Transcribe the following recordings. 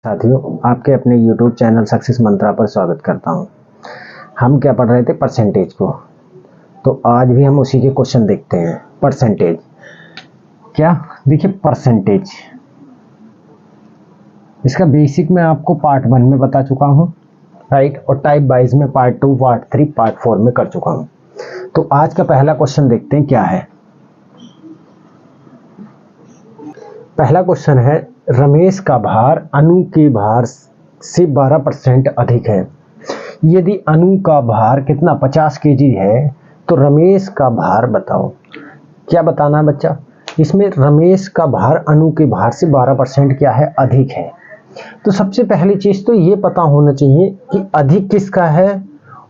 साथियों, आपके अपने YouTube चैनल सक्सेस मंत्रा पर स्वागत करता हूं। हम क्या पढ़ रहे थे? परसेंटेज को। तो आज भी हम उसी के क्वेश्चन देखते हैं। परसेंटेज क्या? देखिए, परसेंटेज इसका बेसिक मैं आपको पार्ट 1 में बता चुका हूं, राइट, और टाइप वाइज में पार्ट 2, पार्ट 3, पार्ट 4 में कर चुका हूं। तो आज का पहला क्वेश्चन देखते हैं क्या है। पहला क्वेश्चन है, रमेश का भार अनु के भार से 12% अधिक है। यदि अनु का भार कितना 50 केजी है तो रमेश का भार बताओ। क्या बताना है बच्चा? इसमें रमेश का भार अनु के भार से 12% क्या है? अधिक है। तो सबसे पहली चीज तो ये पता होना चाहिए कि अधिक किसका है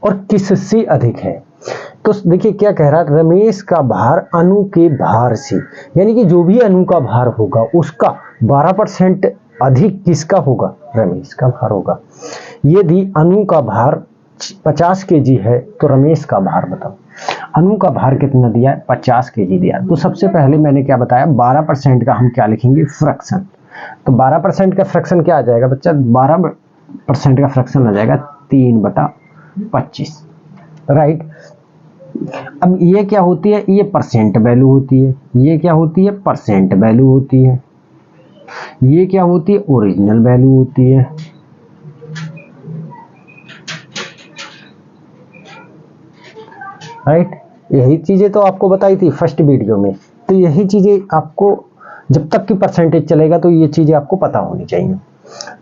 और किससे अधिक है। तो देखिए क्या कह रहा है, रमेश का भार अनु के भार से, यानी कि जो भी अनु का भार होगा उसका 12% अधिक किसका होगा? रमेश का भार होगा। यदि अनु का भार 50 केजी है तो रमेश का भार बताओ। अनु का भार कितना दिया है? 50 केजी दिया। तो सबसे पहले मैंने क्या बताया, 12% का हम क्या लिखेंगे? फ्रैक्शन। तो 12% का फ्रैक्शन क्या आ जाएगा बच्चा? 12% का फ्रैक्शन आ जाएगा 3/25, राइट। अब ये क्या होती है? ये परसेंट वैल्यू होती है। ये क्या होती है? परसेंट वैल्यू होती है। ये क्या होती है? ओरिजिनल वैल्यू होती है। राइट, यही चीजें तो आपको बताई थी फर्स्ट वीडियो में। तो यही चीजें आपको, जब तक की परसेंटेज चलेगा तो ये चीजें आपको पता होनी चाहिए।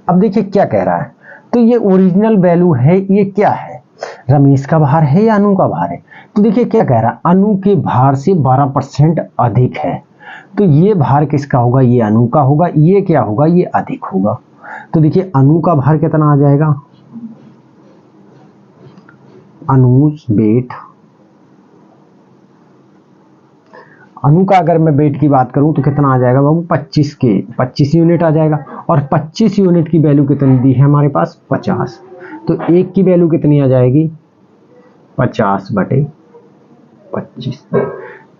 अब देखिए क्या कह रहा है, तो ये ओरिजिनल वैल्यू है। ये क्या है? रमेश का भार है या अनु का भार है? तो देखिए क्या कह रहा है, अनु के भार से 12% अधिक है। तो ये भार किसका होगा? ये अनु का होगा। ये क्या होगा? ये अधिक होगा। तो देखिए अनु का भार कितना आ जाएगा? अनुज वेट, अनु का अगर मैं वेट की बात करूं तो कितना आ जाएगा बाबू? 25 यूनिट आ जाएगा। और 25 यूनिट की वैल्यू कितनी दी है हमारे पास? 50। तो एक की वैल्यू कितनी आ जाएगी? 50/25,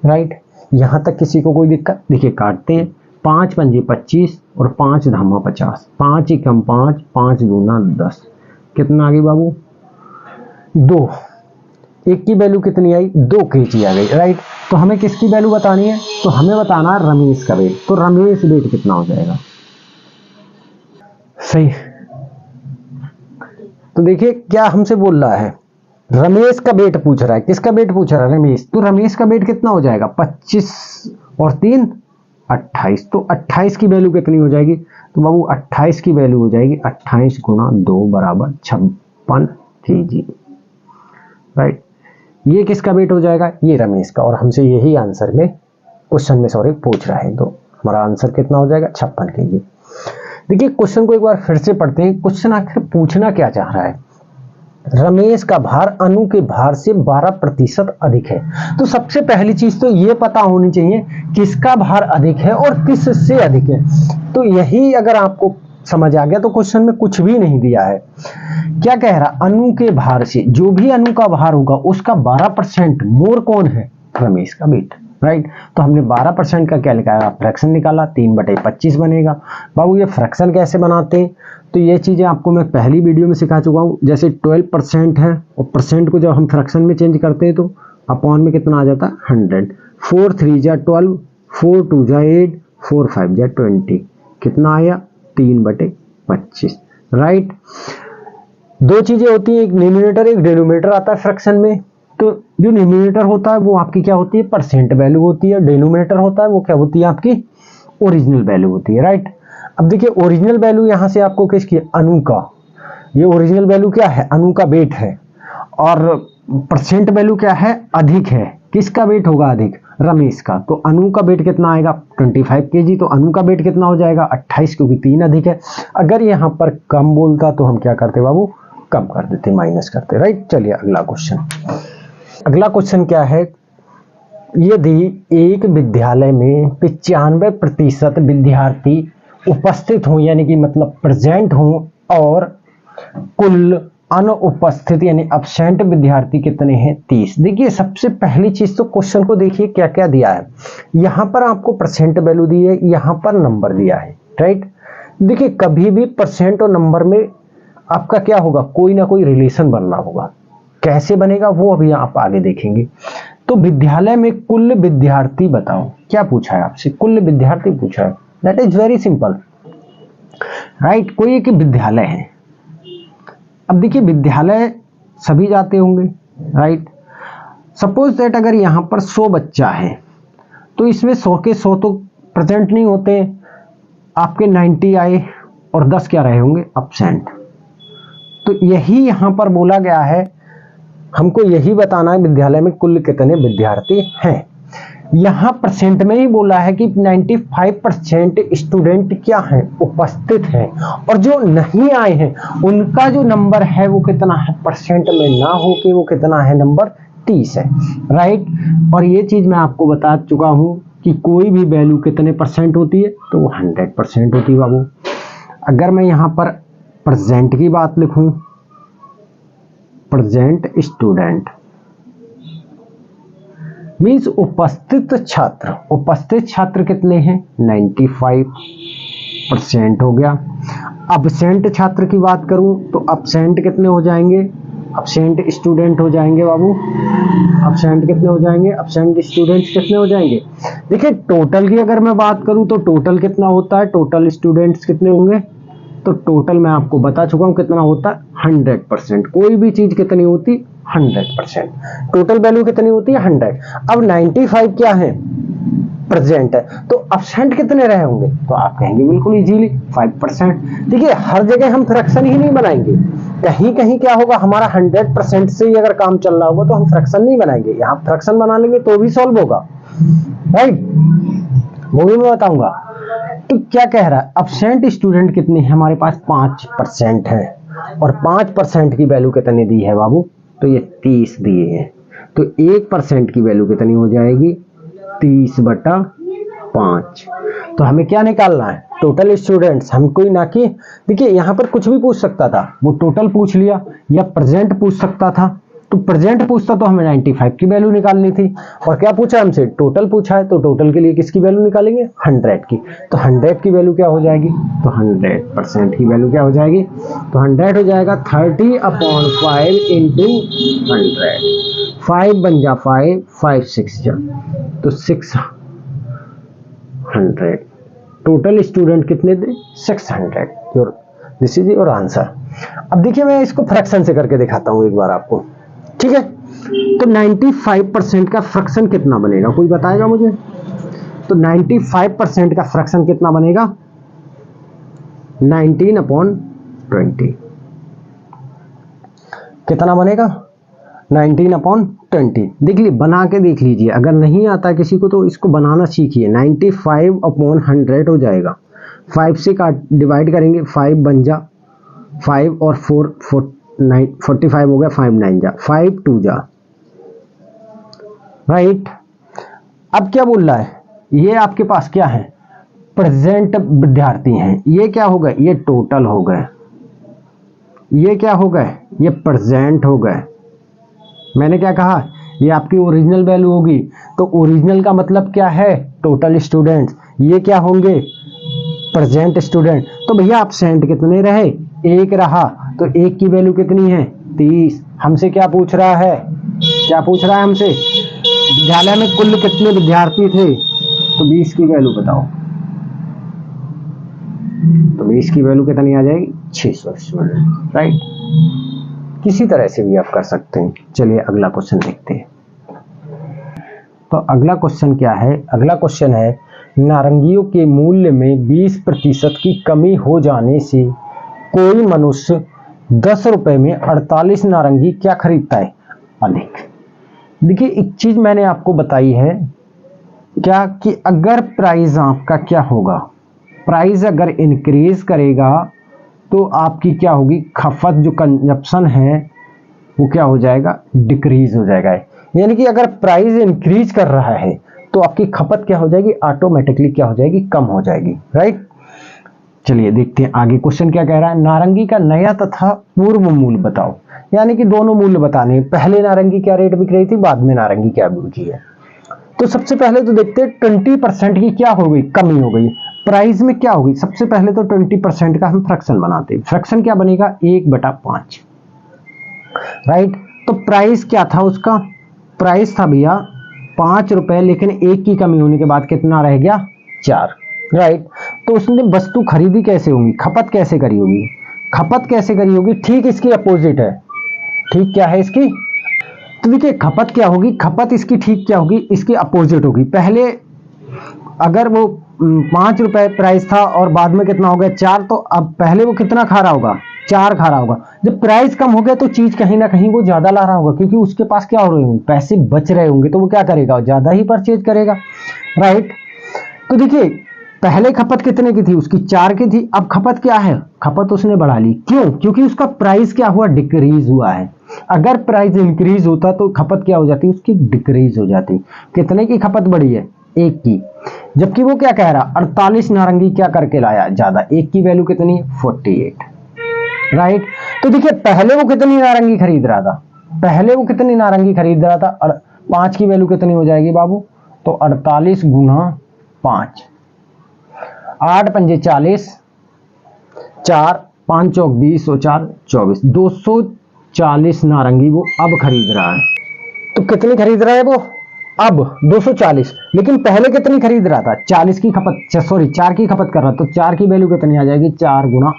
राइट। यहां तक किसी को कोई दिक्कत? देखिए काटते हैं। 5 पंजे 25 और 5 धामा 50, 5 एकम 5, 5 दूना 10, कितना आ गई बाबू? 2। एक की वैल्यू कितनी आई? 2 केजी आ गई, राइट। तो हमें किसकी वैल्यू बतानी है? तो हमें बताना है रमेश का वेट। तो रमेश वेट कितना हो जाएगा? सही। तो देखिए क्या हमसे बोल रहा है, रमेश का वेट पूछ रहा है। किसका वेट पूछ रहा है? रमेश। तो रमेश का वेट कितना हो जाएगा? 25 और 3 28। तो 28 की वैल्यू कितनी हो जाएगी? तो बाबू 28 की वैल्यू हो जाएगी 28 गुणा 2 बराबर 56 केजी, राइट। ये किसका वेट हो जाएगा? ये रमेश का। और हमसे यही आंसर में, क्वेश्चन में सॉरी, पूछ रहा है। तो हमारा आंसर कितना हो जाएगा? 56 केजी। देखिए क्वेश्चन को एक बार फिर से पढ़ते हैं। क्वेश्चन आखिर पूछना क्या चाह रहा है? रमेश का भार अनु के भार से 12% अधिक है। तो सबसे पहली चीज तो ये पता होनी चाहिए किसका भार अधिक है और किससे अधिक है। तो यही अगर आपको समझ आ गया तो क्वेश्चन में कुछ भी नहीं दिया है। क्या कह रहा? अनु के भार से, जो भी अनु का भार होगा उसका 12% मोर कौन है? रमेश का वेट, राइट। तो हमने 12% का क्या निकाला? फ्रैक्शन निकाला। 3/25 बनेगा। बाबू ये फ्रैक्शन कैसे बनाते हैं? तो ये चीजें आपको मैं पहली वीडियो में सिखा चुका हूं। जैसे 12% है और परसेंट को जब हम फ्रैक्शन में चेंज करते हैं तो अपॉन में कितना आ जाता है? 100। 4 3 जा 12, 4 2 जा 8, 4 5 जा 20, कितना आया? 3/25, राइट। दो चीजें होती हैं, एक न्यूमरेटर एक डिनोमिनेटर आता है फ्रैक्शन में। तो जो न्यूमरेटर होता है वो आपकी क्या होती है? परसेंट वैल्यू होती है। डिनोमिनेटर होता है वो क्या होती है? आपकी ओरिजिनल वैल्यू होती है, राइट। अब देखिए ओरिजिनल वैल्यू यहां से आपको किसकी? अनु का। ये ओरिजिनल वैल्यू क्या है? अनु का वेट है। और परसेंट वैल्यू क्या है? अधिक है। किसका वेट होगा अधिक? रमेश का। तो अनु का वेट कितना आएगा? 25 केजी। तो अनु का वेट कितना हो जाएगा? 28, क्योंकि 3 अधिक है। अगर यहां पर कम बोलता तो हम क्या करते बाबू? कम कर देते, माइनस करते, राइट। चलिए अगला क्वेश्चन। अगला क्वेश्चन क्या है, यदि एक विद्यालय में 95% विद्यार्थी उपस्थित हों, यानी कि मतलब प्रेजेंट हों, और कुल अनुपस्थित यानी अब्सेंट विद्यार्थी कितने हैं? 30। देखिए सबसे पहली चीज तो क्वेश्चन को देखिए क्या क्या दिया है। यहां पर आपको परसेंट वैल्यू दी है, यहां पर नंबर दिया है, राइट। देखिए कभी भी परसेंट और नंबर में आपका क्या होगा, कोई ना कोई रिलेशन बनना होगा। कैसे बनेगा वो अभी आप आगे देखेंगे। तो विद्यालय में कुल विद्यार्थी बताओ, क्या पूछा है आपसे, कुल विद्यार्थी पूछा है। That is very simple, right. कोई एक विद्यालय है, अब देखिए विद्यालय सभी जाते होंगे, राइट। सपोज दैट अगर यहाँ पर 100 बच्चा है तो इसमें 100 के 100 तो प्रेजेंट नहीं होते, आपके 90 आए और 10 क्या रहे होंगे, अब्सेंट। तो यही यहाँ पर बोला गया है, हमको यही बताना है विद्यालय में कुल कितने विद्यार्थी हैं। यहाँ परसेंट में ही बोला है कि 95% स्टूडेंट क्या हैं, उपस्थित हैं, और जो नहीं आए हैं उनका जो नंबर है वो कितना है, परसेंट में ना हो के वो कितना है, नंबर 30 है, राइट। और ये चीज मैं आपको बता चुका हूं कि कोई भी वैल्यू कितने परसेंट होती है, तो वो 100% होती है बाबू। अगर मैं यहाँ पर प्रेजेंट की बात लिखूं, प्रेजेंट स्टूडेंट मीन्स उपस्थित छात्र, उपस्थित छात्र कितने हैं, 95% हो गया। अब्सेंट छात्र की बात करूं तो अब्सेंट कितने हो जाएंगे, अब्सेंट स्टूडेंट हो जाएंगे बाबू, अब्सेंट कितने हो जाएंगे, अब्सेंट स्टूडेंट्स कितने हो जाएंगे। देखिए टोटल की अगर मैं बात करूं तो टोटल कितना होता है, टोटल स्टूडेंट्स कितने होंगे, तो टोटल मैं आपको बता चुका हूं कितना होता है, 100%। कोई भी चीज कितनी होती, 100%। टोटल वैल्यू कितनी होती है, 100। अब 95 क्या है, प्रेजेंट है, तो अब्सेंट कितने रहे होंगे, तो आप कहेंगे बिल्कुल इजीली 5%। देखिए हर जगह हम फ्रैक्शन ही नहीं बनाएंगे, कहीं कहीं क्या होगा, हमारा 100% से ही अगर काम चल रहा होगा तो हम फ्रैक्शन नहीं बनाएंगे, यहाँ फ्रैक्शन बना लेंगे तो भी सॉल्व होगा, राइट। वो भी मैं बताऊंगा। तो क्या कह रहा है, अब्सेंट स्टूडेंट कितने हैं हमारे पास, 5% है, और 5% की वैल्यू कितनी दी है बाबू, तो ये 30 दिए हैं। तो 1% की वैल्यू कितनी हो जाएगी, 30/5। तो हमें क्या निकालना है, टोटल स्टूडेंट्स, हम कोई ना कि देखिए यहाँ पर कुछ भी पूछ सकता था, वो टोटल पूछ लिया, या प्रेजेंट पूछ सकता था, तो प्रेजेंट पूछता तो हमें 95 की वैल्यू निकालनी थी, और क्या पूछा हमसे, टोटल पूछा है, तो टोटल के लिए किसकी वैल्यू निकालेंगे, 100 की। तो 100 की वैल्यू क्या हो जाएगी, तो 100% की वैल्यू क्या हो जाएगी, तो 100 हो जाएगा 30/5 इंटू 100। 5 बन जा 5, 5 6 जा, तो 600। टोटल स्टूडेंट कितने थे, 600। Your this is your answer. अब देखिए मैं इसको फ्रैक्शन से करके दिखाता हूं एक बार आपको, ठीक है। तो 95% का फ्रैक्शन कितना बनेगा, कोई बताएगा मुझे। तो 95% का फ्रैक्शन कितना बनेगा, 19/20। कितना बनेगा, 19/20। देख लीजिए बना के देख लीजिए, अगर नहीं आता किसी को तो इसको बनाना सीखिए। 95/100 हो जाएगा, 5 से काट डिवाइड करेंगे, 5 बन जा 5 और 4 45 हो गया, 5 9 जा, 5 2 जा, राइट। अब क्या बोल रहा है, ये आपके पास क्या है, प्रेजेंट विद्यार्थी हैं, ये क्या हो गए, ये टोटल हो गए, ये क्या हो गए, ये प्रेजेंट हो गए। मैंने क्या कहा, ये आपकी ओरिजिनल वैल्यू होगी, तो ओरिजिनल का मतलब क्या है, टोटल स्टूडेंट्स, ये क्या होंगे, प्रेजेंट स्टूडेंट। तो भैया अब्सेंट कितने रहे, एक रहा, तो एक की वैल्यू कितनी है, 30। हमसे क्या पूछ रहा है, क्या पूछ रहा है हमसे, विद्यालय में कुल कितने विद्यार्थी थे, तो 20 की वैल्यू बताओ। तो 20 की वैल्यू कितनी आ जाएगी, 600 स्टूडेंट, राइट। किसी तरह से भी आप कर सकते हैं। चलिए अगला क्वेश्चन देखते हैं। तो अगला क्वेश्चन क्या है, अगला क्वेश्चन है, नारंगियों के मूल्य में 20% की कमी हो जाने से कोई मनुष्य 10 रुपए में 48 नारंगी क्या खरीदता है, अधिक। देखिए एक चीज मैंने आपको बताई है क्या, कि अगर प्राइस आपका क्या होगा, प्राइस अगर इंक्रीज करेगा तो आपकी क्या होगी, खपत जो कंजप्शन है वो क्या हो जाएगा, डिक्रीज हो जाएगा। यानी कि अगर प्राइस इंक्रीज कर रहा है तो आपकी खपत क्या हो जाएगी, ऑटोमेटिकली क्या हो जाएगी, कम हो जाएगी, राइट। चलिए देखते हैं आगे क्वेश्चन क्या कह रहा है, नारंगी का नया तथा पूर्व मूल्य बताओ। यानी कि दोनों मूल्य बताने हैं, पहले नारंगी क्या रेट बिक रही थी, बाद में नारंगी क्या बिकी है। तो सबसे पहले तो देखते हैं 20% की क्या हो गई, कमी हो गई। प्राइस में क्या होगी, सबसे पहले तो 20% का हम फ्रैक्शन बनाते हैं। फ्रैक्शन क्या बनेगा, 1/5, राइट। तो प्राइस क्या था उसका, प्राइस था भैया 5 रुपए, लेकिन एक की कमी होने के बाद कितना रह गया, 4, राइट। तो उसने वस्तु खरीदी कैसे होगी, खपत कैसे करी होगी, खपत कैसे करी होगी, ठीक इसकी अपोजिट है। ठीक क्या है इसकी, तो देखिए खपत क्या होगी, खपत इसकी ठीक क्या होगी, इसकी अपोजिट होगी। पहले अगर वो 5 रुपए प्राइस था और बाद में कितना हो गया 4, तो अब पहले वो कितना खा रहा होगा, 4 खा रहा होगा। जब प्राइस कम हो गया तो चीज कहीं ना कहीं वो ज्यादा ला रहा होगा, क्योंकि उसके पास क्या हो रहे होंगे, पैसे बच रहे होंगे, तो वो क्या करेगा, ज्यादा ही परचेज करेगा, राइट। तो देखिए पहले खपत कितने की थी, उसकी 4 की थी, अब खपत क्या है, खपत उसने बढ़ा ली, क्यों, क्योंकि उसका प्राइस क्या हुआ, डिक्रीज हुआ है। अगर प्राइस इंक्रीज होता तो खपत क्या हो जाती, उसकी डिक्रीज हो जाती। कितने की खपत बढ़ी है, 1 की, जबकि वो क्या कह रहा, 48 नारंगी क्या करके लाया ज्यादा, 1 की वैल्यू कितनी, 48, राइट। तो देखिए पहले वो कितनी नारंगी खरीद रहा था, पहले वो कितनी नारंगी खरीद रहा था, और 5 की वैल्यू कितनी हो जाएगी बाबू, तो 48 गुना 5, 8 पंजे 40, 4 5 चौक 20 और 4 24, 240 नारंगी वो अब खरीद रहा है। तो कितनी खरीद रहा है वो, अब 240, लेकिन पहले कितनी खरीद रहा था, 40 की खपत, सॉरी 4 की खपत कर रहा, तो 4 की वैल्यू कितनी आ जाएगी, 4 गुना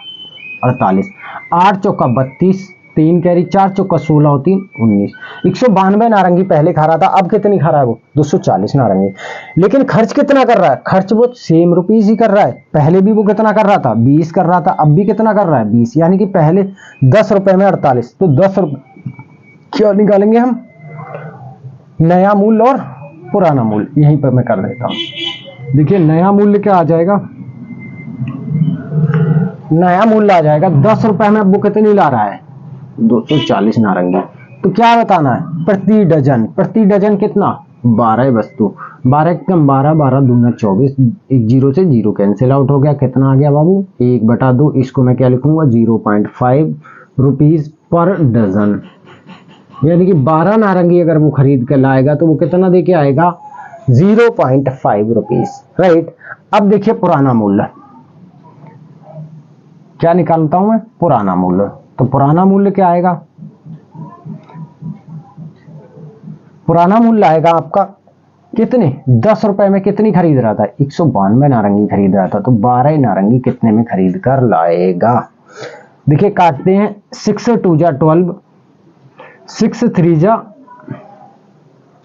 48, 8 चौका 32, 3 कैरी, 4 चौका 16 और 3 19, 192 नारंगी पहले खा रहा था, अब कितनी खा रहा है वो, 240 नारंगी। लेकिन खर्च कितना कर रहा है, खर्च वो सेम रुपीस ही कर रहा है, पहले भी वो कितना कर रहा था, 20 कर रहा था, अब भी कितना कर रहा है, 20, यानी कि पहले 10 रुपए में 48, तो 10 रुपए क्या निकालेंगे हम, नया मूल्य और पुराना मूल्य, यहीं पर मैं कर देता हूं। देखिए नया मूल्य क्या आ जाएगा, नया मूल्य आ जाएगा 10 रुपए में, अब वो कितनी ला रहा है, 240 नारंगी। तो क्या बताना है, प्रति डजन, प्रति डजन कितना, 12 वस्तु, 12 कम 12, 12 दूना 24, एक जीरो से जीरो कैंसिल आउट हो गया, कितना आ गया बाबू, 1/2, इसको मैं क्या लिखूंगा, 0.5 रुपीज पर डजन, यानी कि 12 नारंगी अगर वो खरीद कर लाएगा तो वो कितना दे के आएगा, 0.5 रुपीज, राइट। अब देखिए पुराना मूल्य क्या निकालता हूं मैं, पुराना मूल्य, तो पुराना मूल्य क्या आएगा, पुराना मूल्य आएगा आपका कितने, 10 रुपए में कितनी खरीद रहा था, 192 नारंगी खरीद रहा था, तो 12 नारंगी कितने में खरीद कर लाएगा। देखिए काटते हैं, 6 2 जा 12, 6 3 जा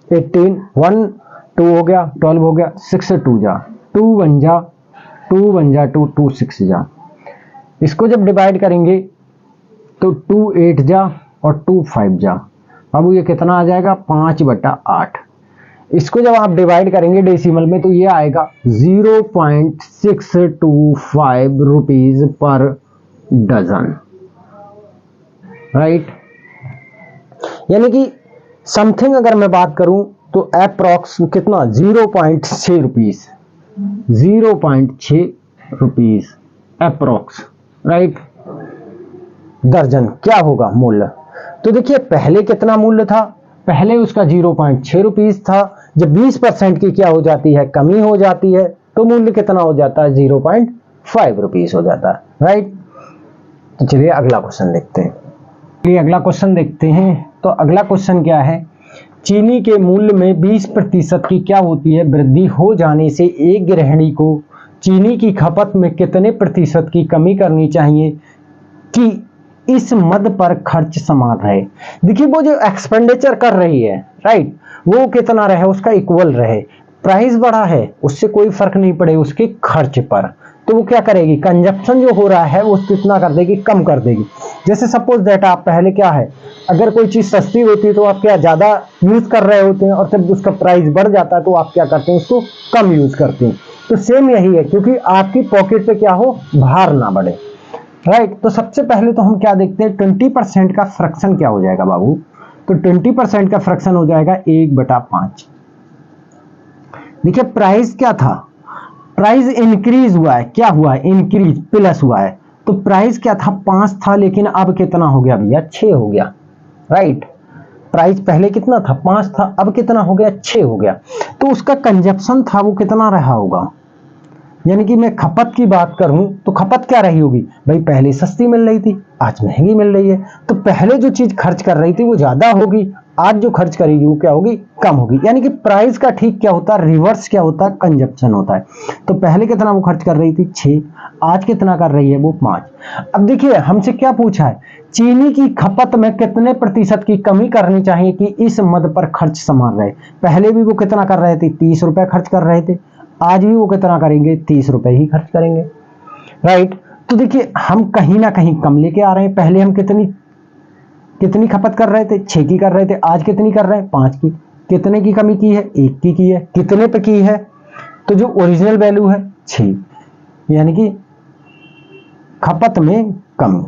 18, 1 2 हो गया, 12 हो गया, 6 2 जा 2 1 जा 2 1 जा 2 2 6 जा, इसको जब डिवाइड करेंगे तो 2 8 जा और 2 5 जा, अब ये कितना आ जाएगा, 5/8। इसको जब आप डिवाइड करेंगे डेसिमल में तो ये आएगा 0.625 रुपीज पर डजन, राइट। यानी कि समथिंग अगर मैं बात करूं तो अप्रॉक्स कितना, 0.6 रुपीज, 0.6 रुपीज अप्रॉक्स, राइट, दर्जन क्या होगा मूल्य। तो देखिए पहले कितना मूल्य था, पहले उसका 0.6 रुपीज था, जब 20% की क्या हो जाती है, कमी हो जाती है, तो मूल्य कितना हो जाता है, 0.5 रुपीज हो जाता है, राइट। तो चलिए अगला क्वेश्चन देखते हैं, चलिए अगला क्वेश्चन देखते हैं। तो अगला क्वेश्चन क्या है, चीनी के मूल्य में 20% की क्या होती है, वृद्धि हो जाने से एक गृहिणी को चीनी की खपत में कितने प्रतिशत की कमी करनी चाहिए कि इस मद पर खर्च समान रहे। देखिए वो जो एक्सपेंडिचर कर रही है, राइट, वो कितना रहे, उसका इक्वल रहे, प्राइस बढ़ा है उससे कोई फर्क नहीं पड़े उसके खर्च पर, तो वो क्या करेगी, कंजप्शन जो हो रहा है वो कितना कर देगी, कम कर देगी। जैसे सपोज दैट आप पहले क्या है, अगर कोई चीज सस्ती होती है तो आप क्या ज्यादा यूज कर रहे होते हैं, और जब उसका प्राइस बढ़ जाता है तो आप क्या करते हैं, उसको कम यूज करते हैं। तो सेम यही है, क्योंकि आपकी पॉकेट पे क्या हो, भार ना बढ़े, राइट। तो सबसे पहले तो हम क्या देखते हैं, 20% का फ्रैक्शन क्या हो जाएगा बाबू, तो 20% का फ्रैक्शन हो जाएगा 1/5। देखिए प्राइस क्या था, प्राइस इंक्रीज हुआ है, क्या हुआ है, इंक्रीज प्लस हुआ है, तो प्राइस क्या था, 5 था, लेकिन अब कितना हो गया भैया, 6 हो गया, राइट। प्राइस पहले कितना था, 5 था, अब कितना हो गया, 6 हो गया। तो उसका कंजप्शन था वो कितना रहा होगा, यानी कि मैं खपत की बात करूं तो खपत क्या रही होगी भाई, पहले सस्ती मिल रही थी आज महंगी मिल रही है, तो पहले जो चीज खर्च कर रही थी वो ज्यादा होगी, आज जो खर्च करेगी वो क्या होगी, कम होगी। यानी कि प्राइस का ठीक क्या होता है, रिवर्स क्या होता है, कंजप्शन होता है। तो पहले कितना वो खर्च कर रही थी 6, आज कितना कर रही है वो 5। अब देखिए हमसे क्या पूछा है, चीनी की खपत में कितने प्रतिशत की कमी करनी चाहिए कि इस मद पर खर्च समान रहे। पहले भी वो कितना कर रहे थे, 30 रुपए खर्च कर रहे थे, आज भी वो कितना करेंगे, 30 रुपए ही खर्च करेंगे, राइट। तो देखिए हम कहीं ना कहीं कम लेके आ रहे हैं, पहले हम कितनी कितनी खपत कर रहे थे, 6 की कर रहे थे, आज कितनी कर रहे हैं, 5 की। कितने की कमी की है, 1 की है। कितने पे की है, तो जो ओरिजिनल वैल्यू है 6, यानी कि खपत में कमी,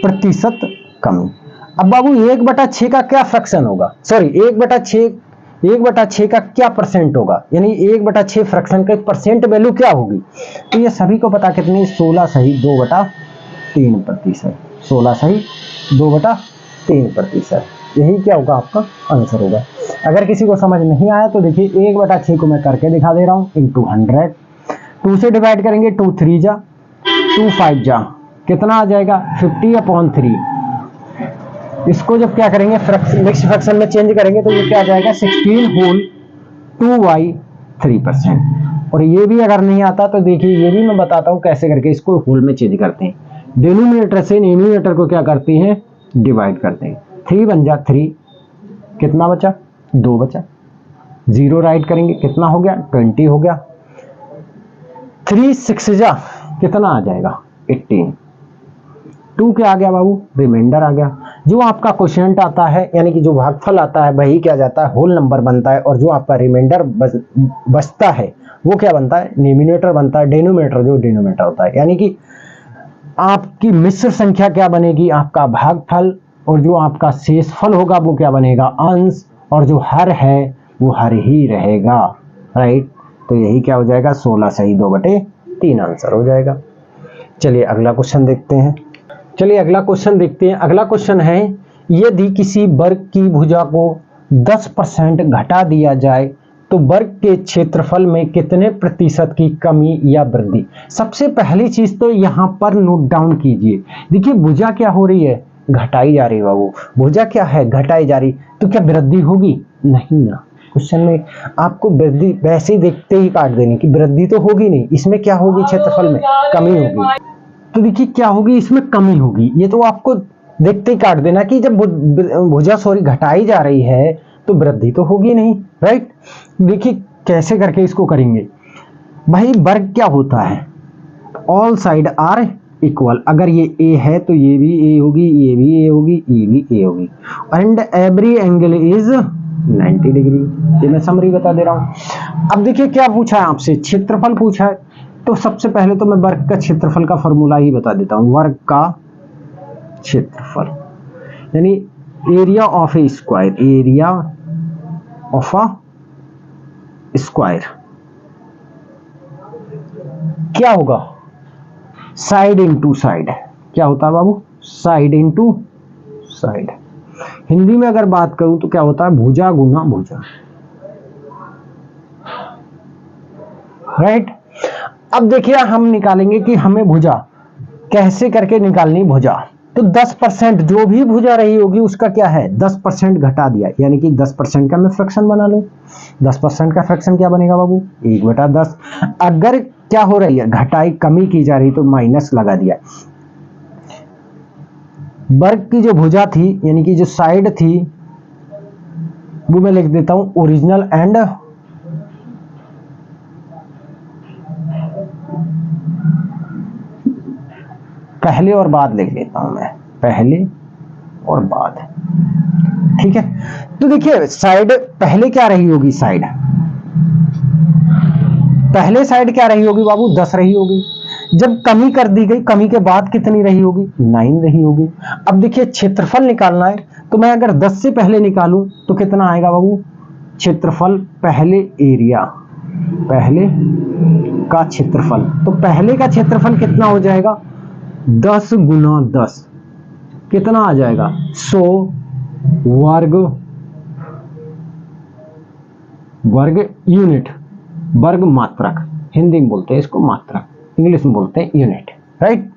प्रतिशत कमी। अब बाबू 1/6 का क्या फ्रैक्शन होगा, सॉरी 1/6 का क्या परसेंट होगा, यानी 1/6 फ्रैक्शन का परसेंट वैल्यू क्या होगी। तो ये सभी को पता कितनी, 16 सही 2/3%, 16 सही 2/3%। यही क्या होगा, आपका आंसर होगा। अगर किसी को समझ नहीं आया तो देखिए 1/6 को मैं करके दिखा दे रहा हूं, इंटू 100, 2 से डिवाइड करेंगे, 2 3 जा, 2 5 जा, कितना आ जाएगा 50/3। इसको जब क्या करेंगे, मिक्स फ्रैक्शन में चेंज करेंगे तो ये क्या आ जाएगा, 16 होल 2/3%। और ये भी अगर नहीं आता तो देखिए ये भी मैं बताता हूं कैसे करके इसको होल में चेंज करते हैं। डिनोमिनेटर से न्यूमरेटर को क्या करते हैं, डिवाइड करते हैं। 3 बन जा 3, कितना बचा, 2 बचा, 0 राइट करेंगे, कितना हो गया, 20 हो गया। 3 6 जा, कितना आ जाएगा, 18। 2 क्या आ गया बाबू, रिमाइंडर आ गया। जो आपका क्वोशिएंट आता है यानी कि जो भागफल आता है वही क्या जाता है, होल नंबर बनता है, और जो आपका रिमाइंडर बचता है वो क्या बनता है, डिनोमिनेटर बनता है। डिनोमिनेटर जो डिनोमिनेटर होता है, यानी कि आपकी मिश्र संख्या क्या बनेगी, आपका भागफल, और जो आपका शेषफल होगा वो क्या बनेगा, अंश, और जो हर है वो हर ही रहेगा, राइट। तो यही क्या हो जाएगा, 16 सही 2/3 आंसर हो जाएगा। चलिए अगला क्वेश्चन देखते हैं। अगला क्वेश्चन है, यदि किसी वर्ग की भुजा को 10% घटा दिया जाए तो वर्ग के क्षेत्रफल में कितने प्रतिशत की कमी या वृद्धि। सबसे पहली चीज तो यहां पर नोट डाउन कीजिए। देखिए भुजा क्या हो रही है, घटाई जा रही है बाबू। भुजा क्या है, घटाई जा रही, तो क्या वृद्धि होगी, नहीं ना। क्वेश्चन में आपको वृद्धि वैसे ही देखते ही काट देनी कि वृद्धि तो होगी नहीं, इसमें क्या होगी, क्षेत्रफल में कमी होगी। तो देखिए क्या होगी, इसमें कमी होगी, ये तो आपको देखते ही काट देना कि जब भुजा घटाई जा रही है तो वृद्धि तो होगी नहीं, राइट। देखिए कैसे करके इसको करेंगे भाई, वर्ग क्या होता है, ऑल साइड आर इक्वल। अगर ये ए है तो ये भी ए होगी, ये भी ए होगी, ये भी ए होगी, and every angle is 90 degree. ये मैं समरी बता दे रहा हूं। अब देखिए क्या पूछा है आपसे, क्षेत्रफल पूछा है। तो सबसे पहले तो मैं वर्ग का क्षेत्रफल का फॉर्मूला ही बता देता हूं। वर्ग का क्षेत्रफल यानी area of A square, area of a square क्या होगा, साइड इनटू साइड। क्या होता है बाबू, साइड इनटू साइड। हिंदी में अगर बात करूं तो क्या होता है, भुजा गुना भुजा, राइट। अब देखिए हम निकालेंगे कि हमें भुजा कैसे करके निकालनी, भुजा तो 10% जो भी भुजा रही होगी उसका क्या है, 10% घटा दिया, यानी कि 10% का मैं फ्रैक्शन बना लूं। 10% का फ्रैक्शन क्या बनेगा बाबू, 1/10। अगर क्या हो रही है, घटाई कमी की जा रही तो माइनस लगा दिया। वर्ग की जो भुजा थी यानी कि जो साइड थी वो मैं लिख देता हूं ओरिजिनल एंड पहले और बाद लिख लेता हूं मैं, पहले और बाद, ठीक है। तो देखिए साइड पहले क्या रही होगी, साइड पहले साइड क्या रही होगी बाबू, 10 रही होगी। जब कमी कर दी गई, कमी के बाद कितनी रही होगी, 9 रही होगी। अब देखिए क्षेत्रफल निकालना है तो मैं अगर 10 से पहले निकालूं तो कितना आएगा बाबू, क्षेत्रफल पहले एरिया, पहले का क्षेत्रफल, तो पहले का क्षेत्रफल कितना हो जाएगा, 10 गुना 10 कितना आ जाएगा, 100 वर्ग यूनिट, वर्ग मात्रक, हिंदी में बोलते हैं इसको मात्रक, इंग्लिश में बोलते हैं यूनिट, राइट।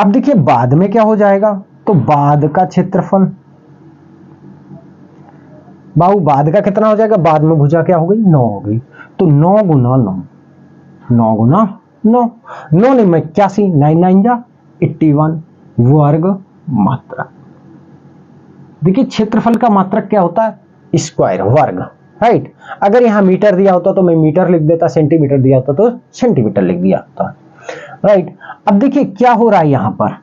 अब देखिए बाद में क्या हो जाएगा, तो बाद का क्षेत्रफल, बाबू बाद का कितना हो जाएगा, बाद में भुजा क्या हो गई 9 हो गई, तो 9 गुना 9, 9 गुना 9, 9 नहीं 81, 9 9 जा 81 वर्ग मात्रक। देखिए क्षेत्रफल का मात्रक क्या होता है, स्क्वायर, वर्ग, राइट। अगर यहां मीटर दिया होता तो मैं मीटर लिख देता, सेंटीमीटर दिया होता तो सेंटीमीटर लिख दिया होता, राइट। अब देखिए क्या हो रहा है, यहां पर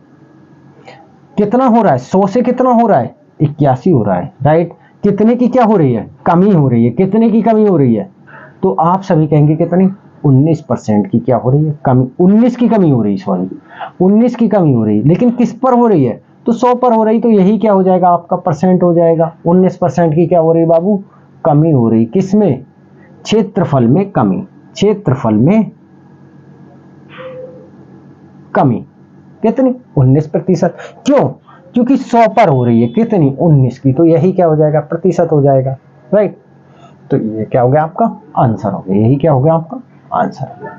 कितना हो रहा है, 100 से कितना हो रहा है 81 हो रहा है, राइट। कितने की क्या हो रही है, कमी हो रही है, कितने की कमी हो रही है, तो आप सभी कहेंगे कितनी, 19% की क्या हो रही है कमी, 19 की कमी हो रही है, सॉरी 19 की कमी हो रही है, लेकिन किस पर हो रही है, तो 100 पर हो रही, तो यही क्या हो जाएगा आपका परसेंट हो जाएगा। 19% की क्या हो रही है बाबू, कमी हो रही, किसमें, क्षेत्रफल में कमी, क्षेत्रफल में कमी, कितनी 19%, क्यों, क्योंकि 100 पर हो रही है कितनी 19 की, तो यही क्या हो जाएगा प्रतिशत हो जाएगा, राइट। तो ये क्या हो गया आपका आंसर हो गया, यही क्या हो गया आपका आंसर हो गया।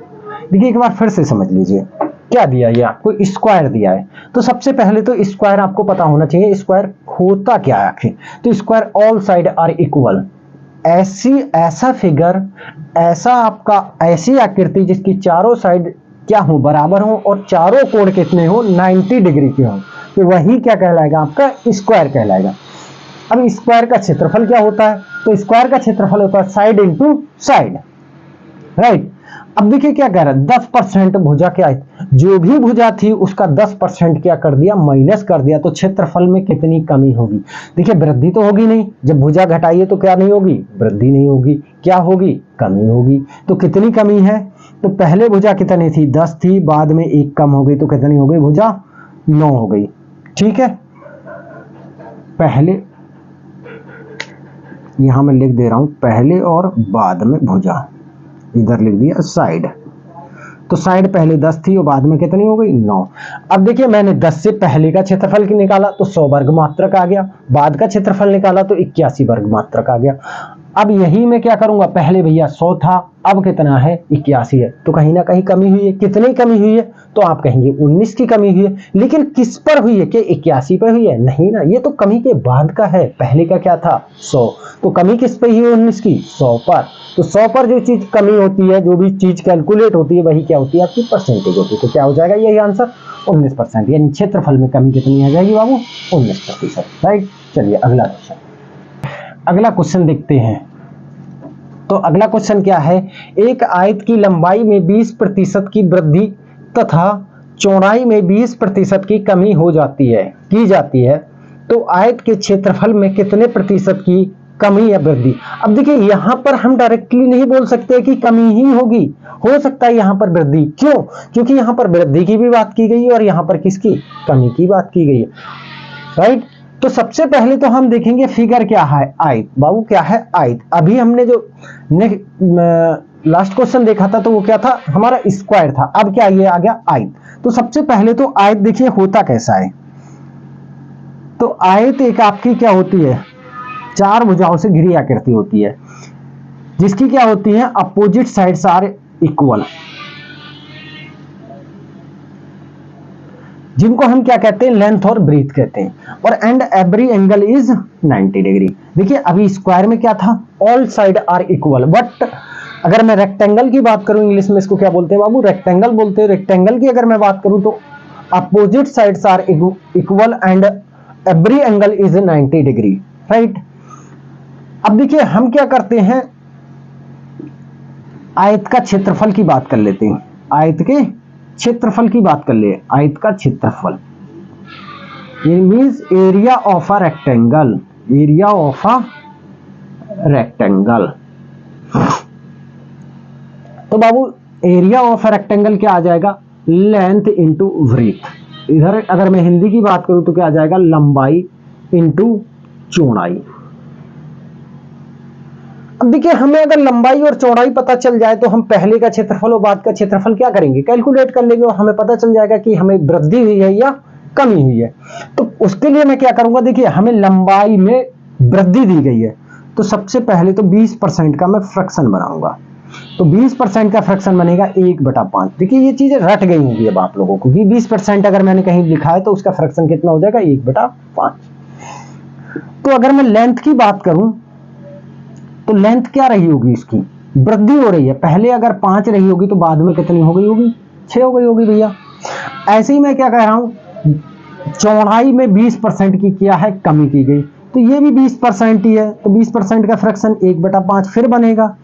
देखिए एक बार फिर से समझ लीजिए क्या दिया, ये आपको स्क्वायर दिया है, तो सबसे पहले तो स्क्वायर आपको पता होना चाहिए स्क्वायर होता क्या है आखिर, तो square all side are equal, ऐसा फिगर, ऐसा आपका ऐसी आकृति जिसकी चारों साइड क्या हो बराबर हो और चारों कोण कितने हो 90 डिग्री के हो, तो वही क्या कहलाएगा आपका स्क्वायर कहलाएगा। अब स्क्वायर का क्षेत्रफल क्या होता है, तो स्क्वायर का क्षेत्रफल होता है साइड इंटू साइड, राइट। अब देखिए क्या कह रहा है 10% भुजा क्या है, जो भी भुजा थी उसका 10% क्या कर दिया माइनस कर दिया, तो क्षेत्रफल में कितनी कमी होगी, देखिए वृद्धि तो होगी नहीं, जब भुजा घटाइए तो क्या नहीं होगी, वृद्धि नहीं होगी, क्या होगी कमी होगी। तो कितनी कमी है, तो पहले भुजा कितनी थी 10 थी, बाद में 1 कम हो गई, तो कितनी हो गई भुजा 9 हो गई, ठीक है। पहले यहां मैं लिख दे रहा हूं पहले और बाद में भुजा, इधर लिख दिया साइड, तो साइड पहले 10 थी और बाद में कितनी हो गई 9। अब देखिए मैंने 10 से पहले का क्षेत्रफल की निकाला तो 100 वर्ग मात्रक आ गया, बाद का क्षेत्रफल निकाला तो 81 वर्ग मात्रक आ गया। अब यही मैं क्या करूंगा, पहले भैया 100 था अब कितना है 81 है, तो कहीं ना कहीं कमी हुई है, कितनी कमी हुई है, तो आप कहेंगे 19 की कमी हुई है, लेकिन किस पर हुई है, कि 81 पर हुई है, नहीं ना, ये तो कमी के बाद का है, पहले का क्या था 100, तो कमी किस पे हुई है 19 की 100 पर, तो 100 पर जो चीज कमी होती है, जो भी चीज कैलकुलेट होती है वही क्या होती है आपकी परसेंटेज होती है, तो क्या हो जाएगा यही आंसर 19%, यानी क्षेत्रफल में कमी कितनी आ जाएगी बाबू 19%, राइट। चलिए अगला क्वेश्चन, अगला क्वेश्चन देखते हैं। तो अगला क्वेश्चन क्या है, एक आयत की लंबाई में 20% की वृद्धि तथा चौड़ाई में 20% की कमी हो जाती है की जाती है, तो आयत के क्षेत्रफल में कितने प्रतिशत की कमी या वृद्धि। अब देखिए यहां पर हम डायरेक्टली नहीं बोल सकते कि कमी ही होगी, हो सकता है यहां पर वृद्धि, क्यों, क्योंकि यहां पर वृद्धि की भी बात की गई है और यहां पर किसकी कमी की बात की गई है, राइट। तो सबसे पहले तो हम देखेंगे फिगर क्या है, आयत, बाबू क्या है आयत। अभी हमने जो लास्ट क्वेश्चन देखा था तो वो क्या था हमारा स्क्वायर था, अब क्या ये आ गया आयत। तो सबसे पहले तो आयत देखिए होता कैसा है, तो आयत एक आपकी क्या होती है 4 भुजाओं से घिरी आकृति होती है, जिसकी क्या होती है अपोजिट साइड्स आर इक्वल, जिनको हम क्या कहते हैं लेंथ और ब्रीथ कहते हैं, और and every angle is 90 degree. देखिए अभी स्क्वायर में क्या था all side are equal, but अगर मैं रेक्टेंगल की बात करूं इंग्लिश में इसको क्या बोलते हैं बाबू रेक्टेंगल बोलते हैं। रेक्टेंगल की अगर मैं बात करूं तो opposite sides are equal and every angle is 90 degree, right. अब देखिए हम क्या करते हैं आयत का क्षेत्रफल की बात कर लेते हैं, आयत के क्षेत्रफल की बात कर ले, आयत का क्षेत्रफल means area of a rectangle, area of a rectangle. तो बाबू एरिया ऑफ अ रेक्टेंगल क्या आ जाएगा लेंथ इंटू ब्रीथ, इधर अगर मैं हिंदी की बात करूं तो क्या आ जाएगा लंबाई इंटू चौड़ाई। अब देखिए हमें अगर लंबाई और चौड़ाई पता चल जाए तो हम पहले का क्षेत्रफल और बाद का क्षेत्रफल क्या करेंगे कैलकुलेट कर लेंगे और हमें पता चल जाएगा कि हमें वृद्धि हुई है या कमी हुई है। तो उसके लिए मैं क्या करूंगा, देखिए हमें लंबाई में वृद्धि दी गई है तो सबसे पहले तो 20% का मैं फ्रैक्शन बनाऊंगा, तो 20% का फ्रैक्शन बनेगा 1/5। देखिए ये चीजें रट गई होंगी अब आप लोगों को कि 20% अगर मैंने कहीं लिखा है तो उसका फ्रैक्शन कितना हो जाएगा 1/5। तो अगर मैं लेंथ की बात करूं तो लेंथ क्या रही होगी, इसकी वृद्धि हो रही है। पहले अगर 5 रही होगी तो बाद में कितनी हो गई होगी, 6 हो गई होगी भैया। ऐसे ही मैं क्या कह रहा हूं, चौड़ाई में 20% की क्या है, कमी की गई, तो ये भी 20% ही है, तो 20% का फ्रैक्शन 1/5 फिर बनेगा।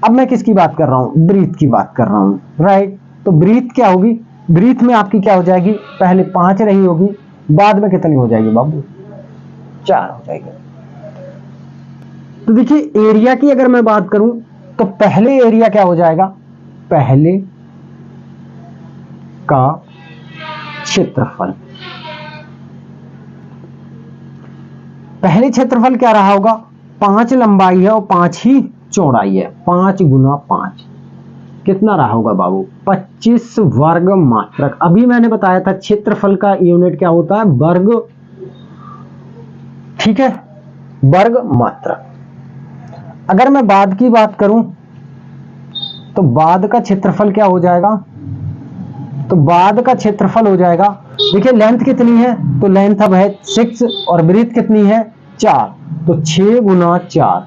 अब मैं किसकी बात कर रहा हूं, ब्रीथ की बात कर रहा हूं, राइट। तो ब्रीथ क्या होगी, ब्रीथ में आपकी क्या हो जाएगी, पहले 5 रही होगी, बाद में कितनी हो जाएगी बाबू, 4 हो जाएगी। तो देखिए एरिया की अगर मैं बात करूं तो पहले एरिया क्या हो जाएगा, पहले का क्षेत्रफल, पहले क्षेत्रफल क्या रहा होगा, 5 लंबाई है और 5 ही चौड़ाई है, 5 गुना 5 कितना रहा होगा बाबू, 25 वर्ग मात्रक। अभी मैंने बताया था क्षेत्रफल का यूनिट क्या होता है, वर्ग, ठीक है, वर्ग मात्रक। अगर मैं बाद की बात करूं तो बाद का क्षेत्रफल क्या हो जाएगा, तो बाद का क्षेत्रफल हो जाएगा, देखिए लेंथ कितनी है, तो लेंथ अब है 6 और ब्रीथ कितनी है 4, तो 6 गुना 4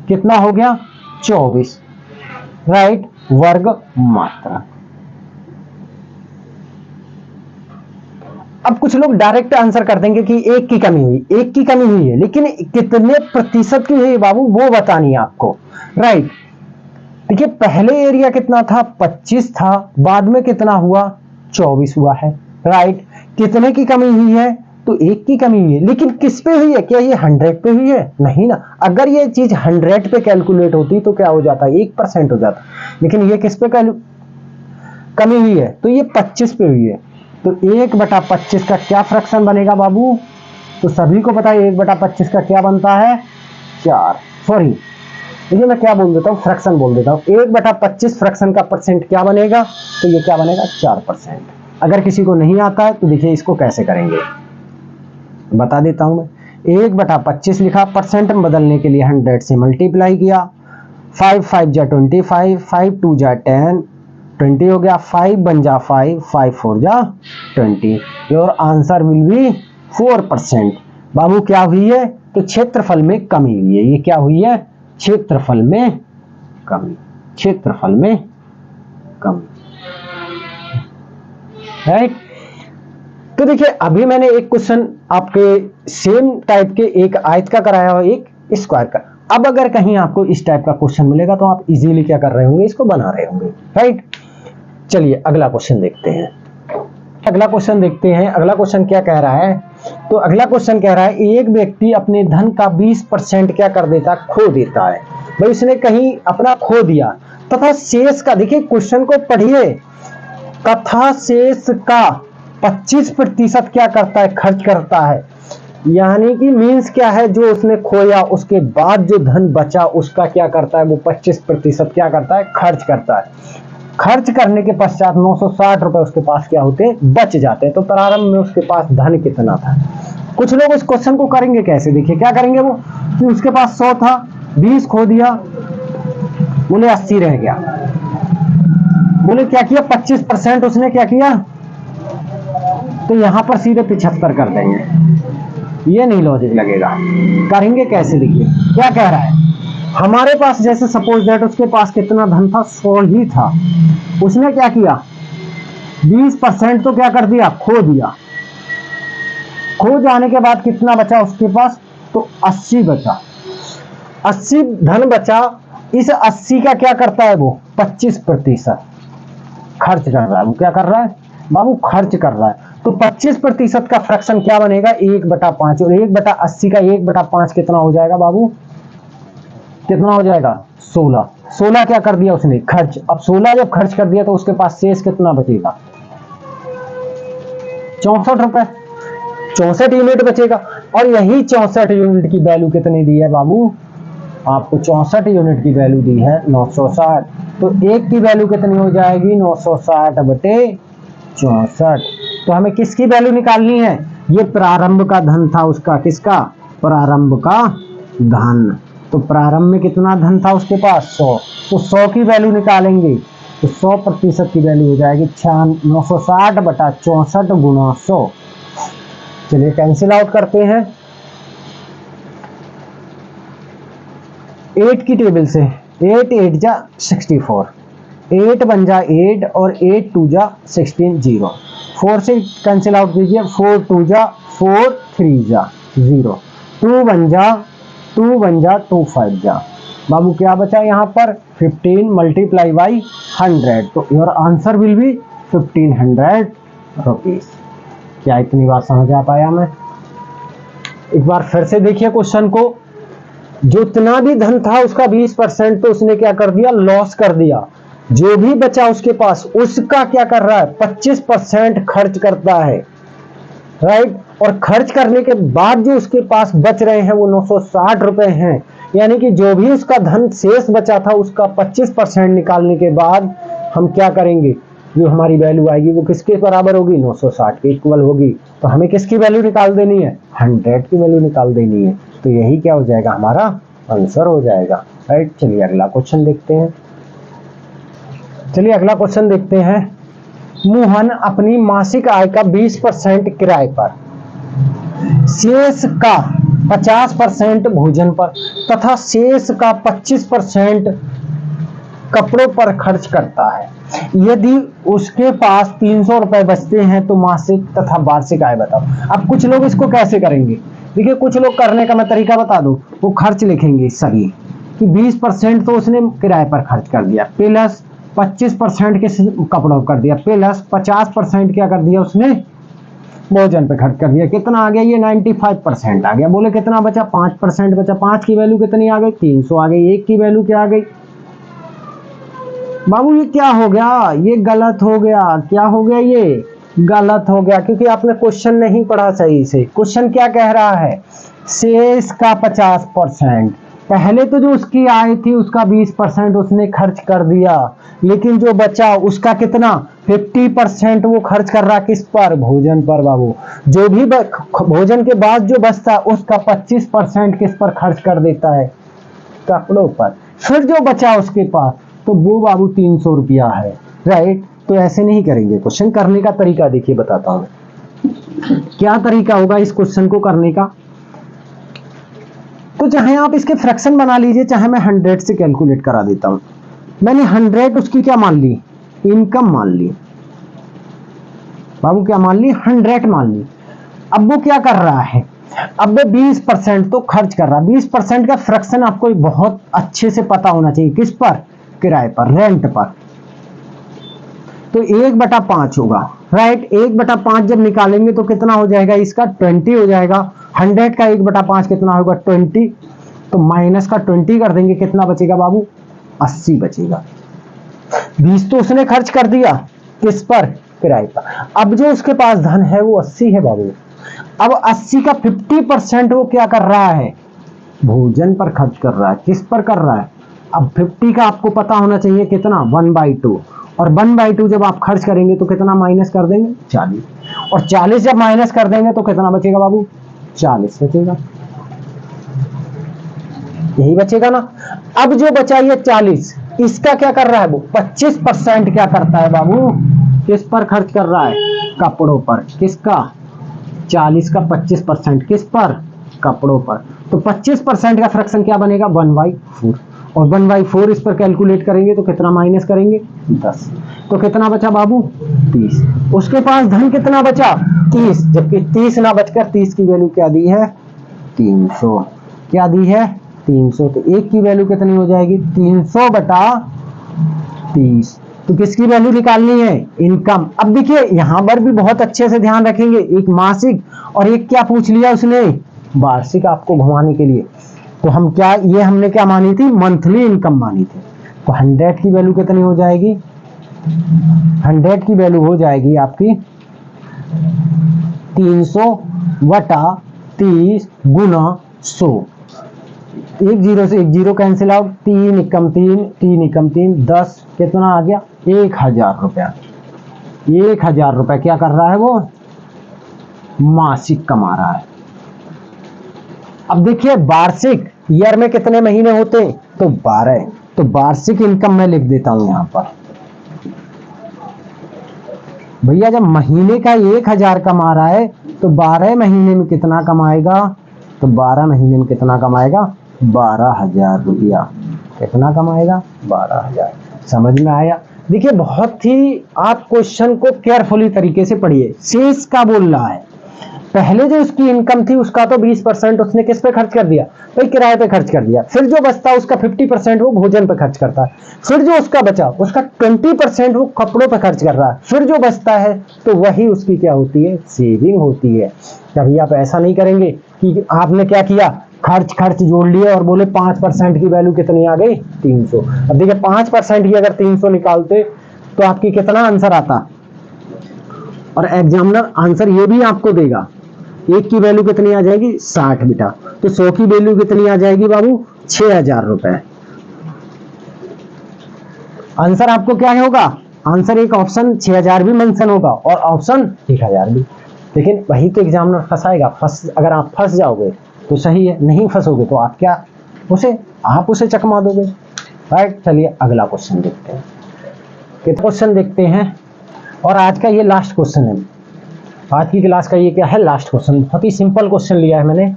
कितना हो गया 24, राइट, वर्ग मात्रा। अब कुछ लोग डायरेक्ट आंसर कर देंगे कि 1 की कमी हुई, 1 की कमी हुई है, लेकिन कितने प्रतिशत की हुई बाबू वो बतानी है आपको, राइट। देखिए पहले एरिया कितना था 25 था, बाद में कितना हुआ 24 हुआ है, राइट। कितने की कमी हुई है, तो 1 की कमी हुई है, लेकिन किस पे हुई है, क्या ये 100 पे हुई है, नहीं ना। अगर ये चीज 100 पे कैलकुलेट होती तो क्या हो जाता, 1% हो जाता, लेकिन ये किस पे कमी हुई है, तो ये 25 पे हुई है। तो 1/25 का क्या फ्रैक्शन बनेगा बाबू, तो सभी को पता है 1/25 का क्या बनता है 4, सॉरी देखिए मैं क्या बोल देता हूँ, फ्रैक्शन बोल देता हूँ, 1/25 फ्रैक्शन का परसेंट क्या बनेगा, तो ये क्या बनेगा 4%। अगर किसी को नहीं आता है तो देखिए इसको कैसे करेंगे, बता देता हूं मैं। 1/25 लिखा, परसेंट में बदलने के लिए 100 से मल्टीप्लाई किया, 5 5 जा 25, 5 2 जा 10, 20 हो गया, 5 बन जा 5, 5 4 जा 20, योर आंसर विल बी 4%। बाबू क्या हुई है, तो क्षेत्रफल में कमी हुई है, ये क्या हुई है, क्षेत्रफल में कमी, क्षेत्रफल में कमी, राइट। तो देखिए अभी मैंने एक क्वेश्चन आपके सेम टाइप के, एक आयत का कराया और एक स्क्वायर का। अब अगर कहीं आपको इस टाइप का क्वेश्चन मिलेगा तो आप इजीली क्या कर रहे होंगे, इसको बना रहे होंगे, राइट। चलिए अगला क्वेश्चन देखते हैं, अगला क्वेश्चन देखते हैं। अगला क्वेश्चन क्या कह रहा है, तो अगला क्वेश्चन कह रहा है एक व्यक्ति अपने धन का 20% क्या कर देता है, खो देता है। भाई उसने कहीं अपना खो दिया तथा शेष का, देखिए क्वेश्चन को पढ़िए, तथा शेष का 25% क्या करता है, खर्च करता है। यानी कि मीन्स क्या है, जो उसने खोया उसके बाद जो धन बचा उसका क्या करता है, वो 25% क्या करता है, खर्च करता है। खर्च करने के पश्चात 960 रुपए उसके पास क्या होते हैं, बच जाते हैं। तो प्रारंभ में उसके पास धन कितना था। कुछ लोग इस क्वेश्चन को करेंगे कैसे, देखिए क्या करेंगे वो, कि उसके पास 100 था, 20 खो दिया, बोले 80 रह गया, बोले क्या किया 25% उसने क्या किया, तो यहां पर सीधे 75 कर देंगे, ये नहीं लॉजिक लगेगा। करेंगे कैसे, देखिए क्या कह रहा है, हमारे पास जैसे सपोज दैट उसके पास कितना धन था, 100 ही था, उसने क्या किया 20% तो क्या कर दिया, खो दिया। खो जाने के बाद कितना बचा उसके पास, तो 80 बचा, 80 धन बचा। इस 80 का क्या करता है वो 25% खर्च कर रहा है। वो क्या कर रहा है बाबू, खर्च कर रहा है। तो 25% का फ्रैक्शन क्या बनेगा 1/5, और 1/80 का 1/5 कितना हो जाएगा बाबू, कितना हो जाएगा 16। 16 क्या कर दिया उसने, खर्च। अब 16 जब खर्च कर दिया तो उसके पास शेष कितना बचेगा 64 रुपए, 64 यूनिट बचेगा। और यही 64 यूनिट की वैल्यू कितनी दी है बाबू, आपको 64 यूनिट की वैल्यू दी है 960। तो एक की वैल्यू कितनी हो जाएगी 960 बटे 64। तो हमें किसकी वैल्यू निकालनी है, ये प्रारंभ का धन था उसका, किसका, प्रारंभ का धन, तो प्रारंभ में कितना धन था उसके पास 100, तो 100 की वैल्यू निकालेंगे तो 100% की वैल्यू हो जाएगी 960 बटा 64 गुणा 100। चलिए कैंसिल आउट करते हैं 8 की टेबल से। 8 8 जा 64, 8 1 जा 8 और 8 2 जा 16 0। 4 से कैंसिल आउट कीजिए, 4 2 जा 4, 3 जा 0, 2 1 जा 2 1 जा 2 5 जा। बाबू क्या बचा यहाँ पर 15 मल्टीप्लाई बाई 100, तो your answer will be 1500 rupees. क्या इतनी बात समझ आ पाया मैं? एक बार फिर से देखिए क्वेश्चन को। जितना भी धन था उसका 20% तो उसने क्या कर दिया, लॉस कर दिया। जो भी बचा उसके पास उसका क्या कर रहा है, 25% खर्च करता है, राइट। और खर्च करने के बाद जो उसके पास बच रहे हैं वो 960 रुपए हैं। यानी कि जो भी उसका धन शेष बचा था उसका 25% निकालने के बाद हम क्या करेंगे, जो हमारी वैल्यू आएगी वो किसके बराबर होगी, 960 के इक्वल होगी। तो हमें किसकी वैल्यू निकाल देनी है, 100 की वैल्यू निकाल देनी है। तो यही क्या हो जाएगा, हमारा आंसर हो जाएगा, राइट। चलिए अगला क्वेश्चन देखते हैं। चलिए अगला क्वेश्चन देखते हैं। मोहन अपनी मासिक आय का 20% किराए पर, शेष का 50% भोजन पर तथा शेष का 25% कपड़ों पर खर्च करता है। यदि उसके पास 300 रुपए बचते हैं तो मासिक तथा वार्षिक आय बताओ। अब कुछ लोग इसको कैसे करेंगे, देखिए कुछ लोग करने का मैं तरीका बता दूं। वो खर्च लिखेंगे सही कि 20% तो उसने किराए पर खर्च कर दिया, प्लस 25% के कपड़ों कर दिया, प्लस 50% क्या कर दिया उसने, भोजन पे खर्च कर दिया। कितना आ गया, ये 95% आ गया। बोले कितना बचा, 5% बचा। 5 की वैल्यू कितनी आ गई, 300 आ गई। 1 की वैल्यू क्या आ गई, बाबू ये क्या हो गया, ये गलत हो गया। क्या हो गया, ये गलत हो गया क्योंकि आपने क्वेश्चन नहीं पढ़ा सही से। क्वेश्चन क्या कह रहा है, शेष का 50%। पहले तो जो उसकी आय थी उसका 20% उसने खर्च कर दिया, लेकिन जो बचा उसका कितना, 50% वो खर्च कर रहा किस पर, भोजन पर। बाबू जो भी भोजन के बाद जो बचता उसका 25% किस पर खर्च कर देता है, कपड़ों पर। फिर जो बचा उसके पास तो वो बाबू 300 रुपया है, राइट। तो ऐसे नहीं करेंगे। क्वेश्चन करने का तरीका देखिए, बताता हूं क्या तरीका होगा इस क्वेश्चन को करने का। तो चाहे आप इसके फ्रैक्शन बना लीजिए, चाहे मैं 100 से कैलकुलेट करा देता हूं। मैंने 100 उसकी क्या मान ली, इनकम मान ली। बाबू क्या मान ली, 100 मान ली। अब वो क्या कर रहा है, अब 20% तो खर्च कर रहा है। 20% का फ्रैक्शन आपको बहुत अच्छे से पता होना चाहिए, किस पर, किराए पर, रेंट पर। तो 1/5 होगा, राइट। 1/5 जब निकालेंगे तो कितना हो जाएगा, इसका 20 हो जाएगा। 100 का 1/5 कितना होगा, 20। तो माइनस का 20 कर देंगे, कितना बचेगा बाबू, 80 बचेगा। 20 तो उसने खर्च कर दिया किस पर, किराए पर। अब जो उसके पास धन है वो 80 है बाबू। अब 80 का 50% वो क्या कर रहा है, भोजन पर खर्च कर रहा है। किस पर कर रहा है, अब 50 का आपको पता होना चाहिए कितना, 1/2। और 1/2 जब आप खर्च करेंगे तो कितना माइनस कर देंगे, 40। और 40 जब माइनस कर देंगे तो कितना बचेगा बाबू, 40 बचेगा। यही बचेगा ना। अब जो बचा ये 40, इसका क्या कर रहा है वो, 25% क्या करता है बाबू, किस पर खर्च कर रहा है, कपड़ों पर। किसका, 40 का 25% किस पर, कपड़ों पर। तो 25% का फ्रैक्शन क्या बनेगा, 1/4। और 1/4 इस पर कैलकुलेट करेंगे तो कितना माइनस करेंगे, 10। तो कितना बचा बाबू, 30। उसके पास धन कितना बचा, 30। जबकि 30 ना बचकर 30 की वैल्यू क्या दी है, 300। क्या दी है, 300। तो 1 की वैल्यू कितनी हो जाएगी, 300/30। तो किसकी वैल्यू निकालनी है, इनकम। अब देखिए यहां पर भी बहुत अच्छे से ध्यान रखेंगे, एक मासिक और एक क्या पूछ लिया उसने, वार्षिक, आपको घुमाने के लिए। तो हम क्या, ये हमने क्या मानी थी, मंथली इनकम मानी थी। तो 100 की वैल्यू कितनी हो जाएगी, 100 की वैल्यू हो जाएगी आपकी 300/30 गुना 100। 1 0 से 1 0 कैंसिल आउट, 3 एकम 3, 3 एकम 3, 10। कितना आ गया, 1000 रुपया। 1000 रुपया क्या कर रहा है वो, मासिक कमा रहा है। अब देखिए वार्षिक, ईयर में कितने महीने होते हैं? तो 12। तो वार्षिक इनकम मैं लिख देता हूं यहां पर। भैया जब महीने का 1000 कमा रहा है तो 12 महीने में कितना कमाएगा? तो 12 महीने में कितना कमाएगा? 12,000 रुपया। कितना कमाएगा? 12,000। समझ में आया? देखिए बहुत ही आप क्वेश्चन को केयरफुली तरीके से पढ़िए। शेष का बोल रहा है, पहले जो उसकी इनकम थी उसका तो 20% उसने किस पे खर्च कर दिया? भाई किराए पे खर्च कर दिया। फिर जो बचता उसका 50% वो भोजन पे खर्च करता है। फिर जो उसका बचा उसका 20% वो कपड़ों पे खर्च कर रहा है। फिर जो बचता है तो वही उसकी क्या होती है? सेविंग होती है। कभी आप ऐसा नहीं करेंगे कि आपने क्या किया, खर्च जोड़ लिए और बोले 5% की वैल्यू कितनी आ गई? 300। अब देखिए 5% की अगर 300 निकालते तो आपकी कितना आंसर आता? और एग्जामिनर आंसर ये भी आपको देगा, एक की वैल्यू कितनी आ जाएगी? 60 बेटा। तो 100 की वैल्यू कितनी आ जाएगी बाबू? 6,000 रुपए। आंसर आपको क्या होगा? आंसर एक ऑप्शन 6,000 भी मेंशन होगा और ऑप्शन 1,000 भी। लेकिन वही तो एग्जामिनर फंसाएगा। अगर आप फंस जाओगे तो सही है, नहीं फंसोगे तो आप उसे चकमा दोगे। राइट, चलिए अगला क्वेश्चन देखते हैं। कितना क्वेश्चन देखते हैं और आज का ये लास्ट क्वेश्चन है। आज की क्लास का ये क्या है? Last question. बहुत ही सिंपल क्वेश्चन लिया है मैंने।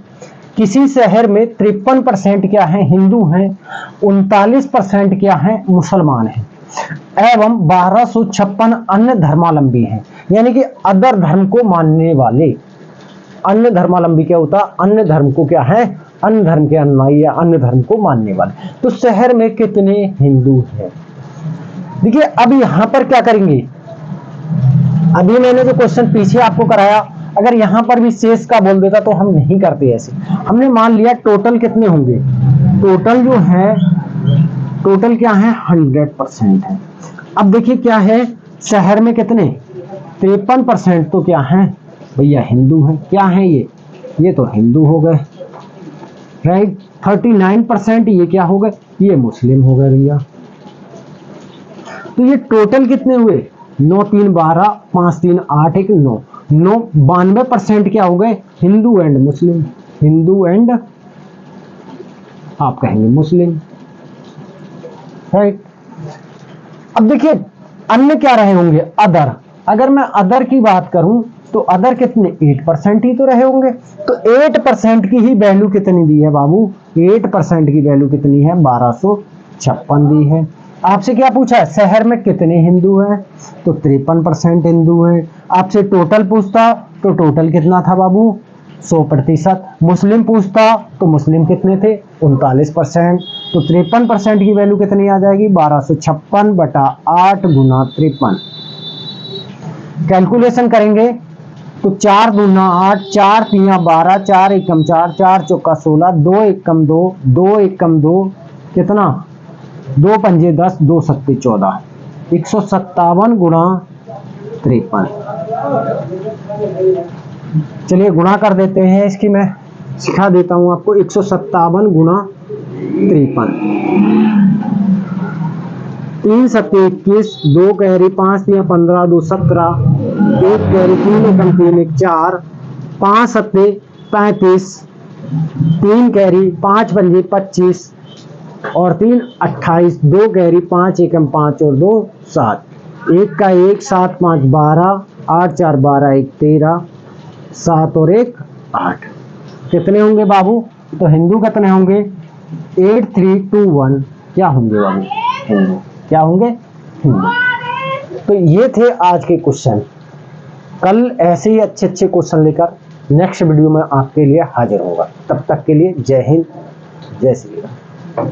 किसी शहर में 53% क्या है? हिंदू हैं, 39% क्या है? मुसलमान हैं एवं 1256 अन्य धर्मावलंबी हैं। यानी कि अदर धर्म को मानने वाले। अन्य धर्मावलंबी क्या होता? अन्य धर्म को क्या है? अन्य धर्म के अनुयायी या अन्य धर्म को मानने वाले। तो शहर में कितने हिंदू हैं? देखिए अब यहां पर क्या करेंगे, अभी मैंने जो क्वेश्चन पीछे आपको कराया, अगर यहां पर भी शेष का बोल देता तो हम नहीं करते ऐसे। हमने मान लिया टोटल कितने होंगे? टोटल जो है, टोटल क्या है? 100% है। अब देखिए क्या है, शहर में कितने? 53% तो क्या है भैया? हिंदू हैं। क्या है ये तो हिंदू हो गए। राइट, 39% ये क्या हो गए? ये मुस्लिम हो गए भैया। तो ये टोटल कितने हुए? 9 3 12, 5 3 8 1 9। 92% क्या हो गए? Hindu and Muslim. Hindu and आप कहेंगे मुस्लिम। राइट, अब देखिए अन्य क्या रहे होंगे? अदर। अगर मैं अदर की बात करूं तो अदर कितने? 8% ही तो रहे होंगे। तो 8% की ही वैल्यू कितनी दी है बाबू? 8% की वैल्यू कितनी है? 1256 दी है। आपसे क्या पूछा है? शहर में कितने हिंदू हैं? तो 53% हिंदू हैं। आपसे टोटल पूछता तो टोटल कितना था बाबू? 100%। मुस्लिम पूछता तो मुस्लिम कितने थे? 39%। तो 53% की वैल्यू कितनी आ जाएगी? 1256 बटा 8 गुना 53। कैलकुलेशन करेंगे तो 4 दूना 8, 4 तिया 12, 4 एकम 4, 4 चौका 16, 2 एकम 2, 2 एकम 2, कितना? 2 पंजे 10, 2 सत्ते 14। 157 गुणा 53। चलिए गुणा कर देते हैं इसकी, मैं सिखा देता हूं आपको। 157 गुणा 53। 3 सत्ते 21, 2 कैरी 5 तिया 15, 2 17, 1 कैरी 3 एकम 3 1 4, 5 सत्ते 35, 3 कैरी 5 पंजे 25 और 3 28, 2 कैरी 5 एकम 5 और 2 7, 1 का 1, 7 5 12, 8 4 12 1 13, 7 और 1 8। कितने होंगे बाबू? तो हिंदू कितने होंगे? 8321 क्या होंगे बाबू? हिंदू। क्या होंगे? हिंदू। तो ये थे आज के क्वेश्चन। कल ऐसे ही अच्छे अच्छे क्वेश्चन लेकर नेक्स्ट वीडियो में आपके लिए हाजिर होगा। तब तक के लिए जय हिंद, जय श्री राम।